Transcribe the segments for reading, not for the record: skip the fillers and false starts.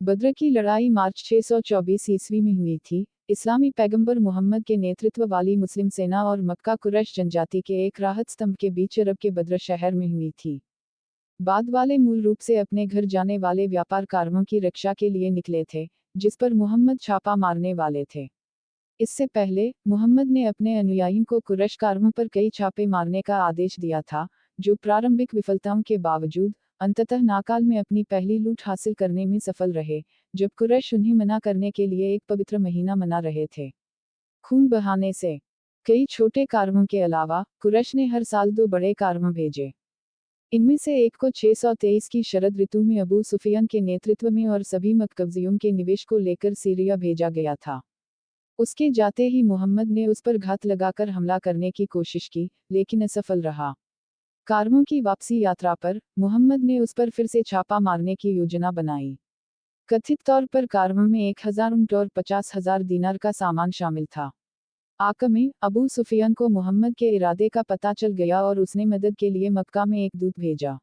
बद्र की लड़ाई मार्च 624 ईस्वी में हुई थी। इस्लामी पैगंबर मोहम्मद के नेतृत्व वाली मुस्लिम सेना और मक्का कुरैश जनजाति के एक राहत स्तंभ के बीच अरब के बद्र शहर में हुई थी। बाद वाले मूल रूप से अपने घर जाने वाले व्यापार कारों की रक्षा के लिए निकले थे, जिस पर मुहम्मद छापा मारने वाले थे। इससे पहले मुहम्मद ने अपने अनुयायियों को कुरैश कारों पर कई छापे मारने का आदेश दिया था, जो प्रारंभिक विफलताओं के बावजूद अंततः नाकाल में अपनी पहली लूट हासिल करने में सफल रहे, जब कुरैश उन्हें मना करने के लिए एक पवित्र महीना मना रहे थे। खून बहाने से कई छोटे कारों के अलावा कुरैश ने हर साल 2 बड़े कारों भेजे। इनमें से एक को 623 की शरद ऋतु में अबू सुफियान के नेतृत्व में और सभी मक्कबजियों के निवेश को लेकर सीरिया भेजा गया था। उसके जाते ही मुहम्मद ने उस पर घात लगाकर हमला करने की कोशिश की, लेकिन असफल रहा। कारवों की वापसी यात्रा पर मुहम्मद ने उस पर फिर से छापा मारने की योजना बनाई। कथित तौर पर कारवों में 1000 ऊंट और 50,000 दीनार का सामान शामिल था। आका में अबू सुफियान को मुहम्मद के इरादे का पता चल गया और उसने मदद के लिए मक्का में एक दूत भेजा।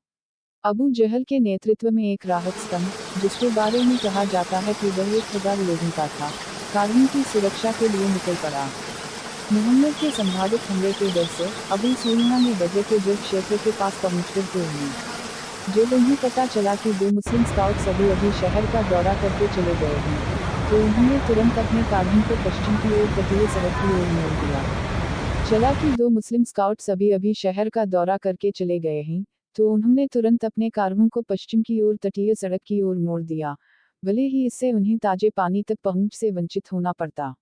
अबू जहल के नेतृत्व में एक राहत स्तंभ, जिसके बारे में कहा जाता है कि वह 1000 लोगों का था, कारवों की सुरक्षा के लिए निकल पड़ा। मुहम्मद के संभावित हमले के डर से अबू सुफियान ने बद्र के जुर्फ क्षेत्र के पास पहुंचकर तोड़ ली। जब उन्हें पता चला कि 2 मुस्लिम स्काउट्स अभी शहर का दौरा करके चले गए हैं, तो उन्होंने तुरंत अपने कारवों को पश्चिम की ओर तटीय सड़क की ओर मोड़ दिया। चला कि 2 मुस्लिम स्काउट्स अभी शहर का दौरा करके चले गए हैं, तो उन्होंने तुरंत अपने कारवों को पश्चिम की ओर तटीय सड़क की ओर मोड़ दिया, भले ही इससे उन्हें ताजे पानी तक पहुंच से वंचित होना पड़ता।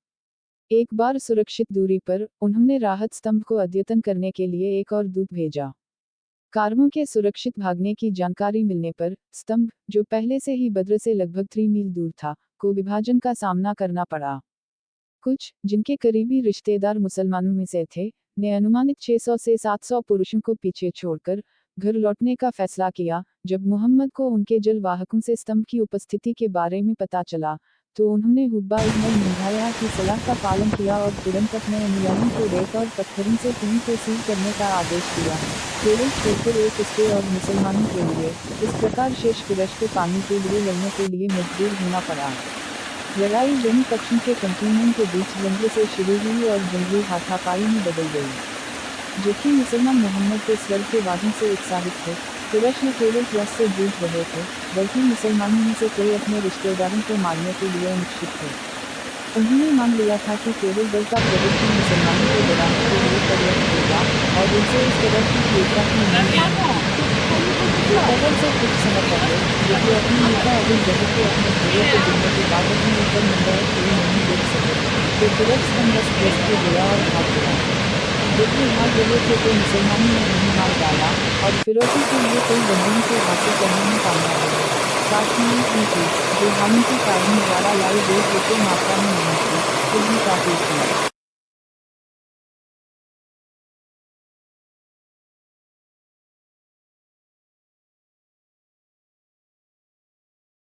एक बार सुरक्षित दूरी पर उन्होंने राहत स्तंभ को अद्यतन करने के लिए एक और दूत भेजा। कारवों के सुरक्षित भागने की जानकारी मिलने पर स्तंभ, जो पहले से ही बद्र से लगभग 3 मील दूर था, को विभाजन का सामना करना पड़ा। कुछ, जिनके करीबी रिश्तेदार मुसलमानों में से थे, ने अनुमानित 600 से 700 पुरुषों को पीछे छोड़कर घर लौटने का फैसला किया। जब मुहम्मद को उनके जलवाहकों से स्तंभ की उपस्थिति के बारे में पता चला, तो उन्होंने हुब्बा इब्न मुहायया की सलाह का पालन किया और तुरंत अपने अनुयायियों को रेत और पत्थरों से कुएं को सील करने का आदेश दिया, केवल छोड़कर एक उसके और मुसलमानों के लिए। इस प्रकार शेष कुरैश को पानी के लिए लड़ने के लिए मजबूर होना पड़ा। लड़ाई दोनों पक्षों के कंटीनेंट के बीच जंग से शुरू हुई और जंगली हाथापाई में बदल गई। जबकि मुसलमान मोहम्मद के स्वर के वादों से उत्साहित थे, कुरैश न केवल क्रॉस से जूझ रहे थे, बल्कि मुसलमानों में से कई अपने रिश्तेदारों को मारने के लिए अनिश्चित थे। उन्होंने मान लिया था कि केवल बल का प्रदर्शन मुसलमानों को डराने के लिए पर्याप्त होगा, और उनसे इस तरह की योजना की से कुछ समय पहले, जबकि अपनी नेता अबू जहल को अपने घोड़े को गिरने के बाद अपने ऊपर मंडराए हुए नहीं देख सके, तो कुरैश स्तंभग्रस्त हो गया और भाग गया। जबकि भाग रहे थे तो मुसलमानों ने उन्हें मार डाला और फिरौती के लिए कई बंधुओं को हासिल करने में कामयाब रहे। साथ ही उनकी, जो हानि के कारण द्वारा लाई गई मात्रा में नहीं थी, फिर भी काफी थी।